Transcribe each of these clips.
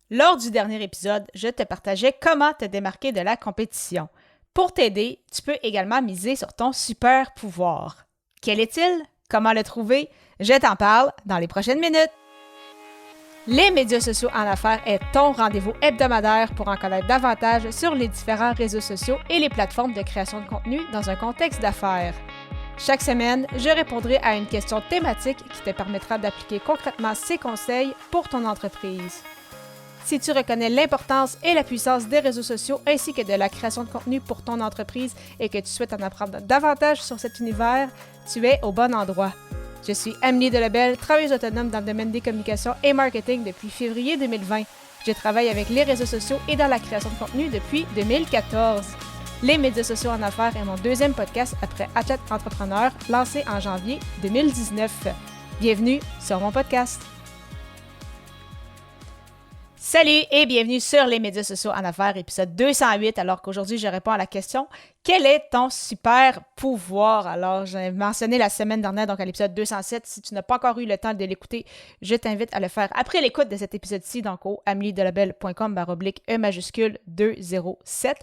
Lors du dernier épisode, je te partageais comment te démarquer de la compétition. Pour t'aider, tu peux également miser sur ton super pouvoir. Quel est-il? Comment le trouver? Je t'en parle dans les prochaines minutes. Les médias sociaux en affaires est ton rendez-vous hebdomadaire pour en connaître davantage sur les différents réseaux sociaux et les plateformes de création de contenu dans un contexte d'affaires. Chaque semaine, je répondrai à une question thématique qui te permettra d'appliquer concrètement ces conseils pour ton entreprise. Si tu reconnais l'importance et la puissance des réseaux sociaux ainsi que de la création de contenu pour ton entreprise et que tu souhaites en apprendre davantage sur cet univers, tu es au bon endroit. Je suis Amélie Delebel, travailleuse autonome dans le domaine des communications et marketing depuis février 2020. Je travaille avec les réseaux sociaux et dans la création de contenu depuis 2014. Les médias sociaux en affaires est mon deuxième podcast après Athlète Entrepreneur, lancé en janvier 2019. Bienvenue sur mon podcast. Salut et bienvenue sur les médias sociaux en affaires, épisode 208, alors qu'aujourd'hui, je réponds à la question « Quel est ton super pouvoir? » Alors, j'ai mentionné la semaine dernière, donc à l'épisode 207, si tu n'as pas encore eu le temps de l'écouter, je t'invite à le faire après l'écoute de cet épisode-ci, donc au ameliedelabel.com/E majuscule 207.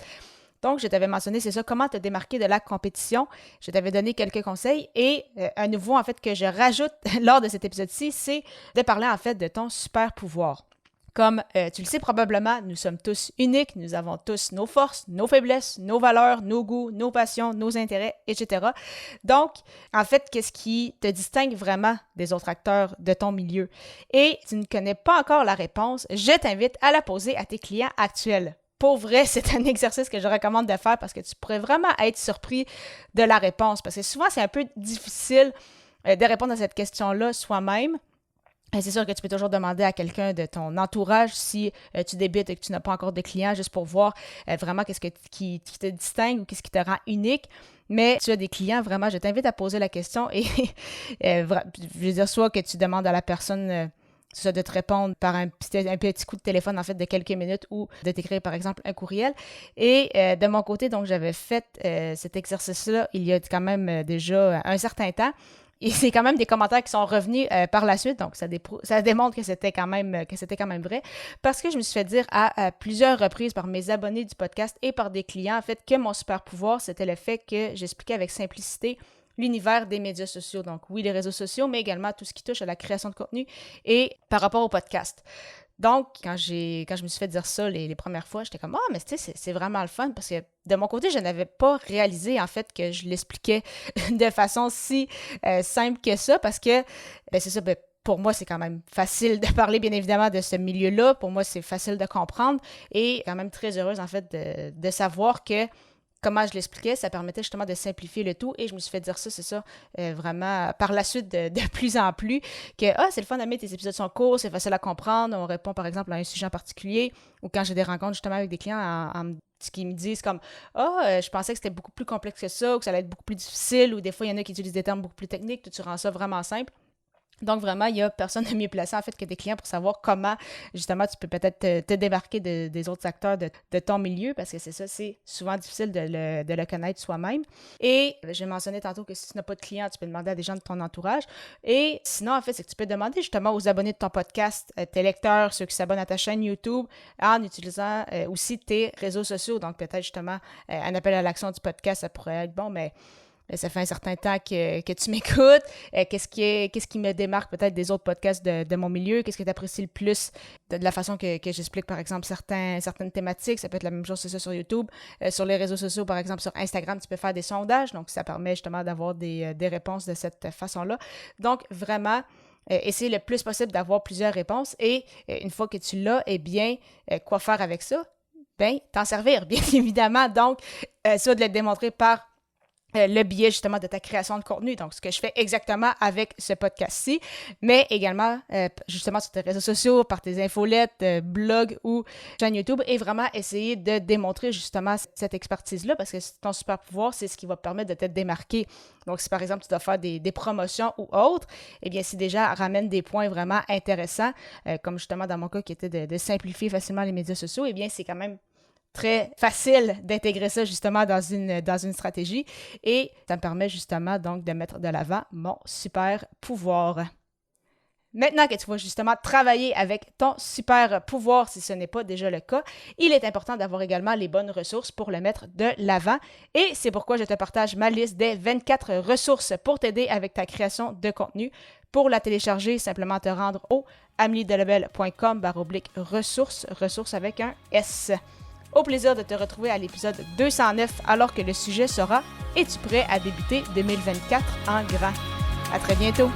Donc, je t'avais mentionné, c'est ça, comment te démarquer de la compétition. Je t'avais donné quelques conseils et à nouveau, en fait, que je rajoute lors de cet épisode-ci, c'est de parler, en fait, de ton super pouvoir. Comme tu le sais probablement, nous sommes tous uniques, nous avons tous nos forces, nos faiblesses, nos valeurs, nos goûts, nos passions, nos intérêts, etc. Donc, en fait, qu'est-ce qui te distingue vraiment des autres acteurs de ton milieu? Et si tu ne connais pas encore la réponse, je t'invite à la poser à tes clients actuels. Pour vrai, c'est un exercice que je recommande de faire parce que tu pourrais vraiment être surpris de la réponse. Parce que souvent, c'est un peu difficile de répondre à cette question-là soi-même. C'est sûr que tu peux toujours demander à quelqu'un de ton entourage si tu débutes et que tu n'as pas encore de clients, juste pour voir vraiment qu'est-ce qui te distingue ou qu'est-ce qui te rend unique. Mais si tu as des clients, vraiment, je t'invite à poser la question et je veux dire, soit que tu demandes à la personne soit de te répondre par un petit coup de téléphone, en fait, de quelques minutes ou de t'écrire, par exemple, un courriel. Et de mon côté, donc, j'avais fait cet exercice-là il y a quand même déjà un certain temps. Et c'est quand même des commentaires qui sont revenus par la suite, donc ça démontre que c'était quand même vrai, parce que je me suis fait dire à plusieurs reprises par mes abonnés du podcast et par des clients, en fait, que mon super pouvoir, c'était le fait que j'expliquais avec simplicité l'univers des médias sociaux. Donc oui, les réseaux sociaux, mais également tout ce qui touche à la création de contenu et par rapport au podcast. Donc, quand je me suis fait dire ça les premières fois, j'étais comme « Ah, mais tu sais, c'est vraiment le fun » parce que de mon côté, je n'avais pas réalisé en fait que je l'expliquais de façon si simple que ça parce que, c'est ça, pour moi, c'est quand même facile de parler, bien évidemment, de ce milieu-là. Pour moi, c'est facile de comprendre et quand même très heureuse en fait de savoir que comment je l'expliquais, ça permettait justement de simplifier le tout et je me suis fait dire ça, c'est ça, vraiment par la suite de plus en plus, que c'est le fun d'aimer, tes épisodes sont courts, c'est facile à comprendre, on répond par exemple à un sujet en particulier ou quand j'ai des rencontres justement avec des clients qui me disent comme je pensais que c'était beaucoup plus complexe que ça ou que ça allait être beaucoup plus difficile ou des fois il y en a qui utilisent des termes beaucoup plus techniques, tu rends ça vraiment simple. Donc, vraiment, il n'y a personne de mieux placé, en fait, que des clients pour savoir comment, justement, tu peux peut-être te démarquer des autres acteurs de ton milieu, parce que c'est ça, c'est souvent difficile de le connaître soi-même. Et j'ai mentionné tantôt que si tu n'as pas de clients, tu peux demander à des gens de ton entourage. Et sinon, en fait, c'est que tu peux demander justement aux abonnés de ton podcast, tes lecteurs, ceux qui s'abonnent à ta chaîne YouTube, en utilisant aussi tes réseaux sociaux. Donc, peut-être justement, un appel à l'action du podcast, ça pourrait être bon, mais ça fait un certain temps que tu m'écoutes. Qu'est-ce qui me démarque peut-être des autres podcasts de mon milieu? Qu'est-ce que tu apprécies le plus de la façon que j'explique, par exemple, certaines thématiques? Ça peut être la même chose, c'est ça, sur YouTube. Sur les réseaux sociaux, par exemple, sur Instagram, tu peux faire des sondages. Donc, ça permet justement d'avoir des réponses de cette façon-là. Donc, vraiment, essayer le plus possible d'avoir plusieurs réponses. Et une fois que tu l'as, eh bien, quoi faire avec ça? Bien, t'en servir, bien évidemment. Donc, ça, de le démontrer par le biais justement de ta création de contenu. Donc, ce que je fais exactement avec ce podcast-ci, mais également justement sur tes réseaux sociaux, par tes infolettes, blog ou chaîne YouTube, et vraiment essayer de démontrer justement cette expertise-là parce que ton super pouvoir, c'est ce qui va te permettre de te démarquer. Donc, si par exemple, tu dois faire des promotions ou autres, eh bien, si déjà ramène des points vraiment intéressants, comme justement dans mon cas qui était de simplifier facilement les médias sociaux, eh bien, c'est quand même très facile d'intégrer ça justement dans une stratégie et ça me permet justement donc de mettre de l'avant mon super pouvoir. Maintenant que tu vas justement travailler avec ton super pouvoir, si ce n'est pas déjà le cas, il est important d'avoir également les bonnes ressources pour le mettre de l'avant. Et c'est pourquoi je te partage ma liste des 24 ressources pour t'aider avec ta création de contenu. Pour la télécharger, simplement te rendre au ameliedelebel.com/ressources, ressources avec un S. Au plaisir de te retrouver à l'épisode 209 alors que le sujet sera « Es-tu prêt à débuter 2024 en grand ?» À très bientôt!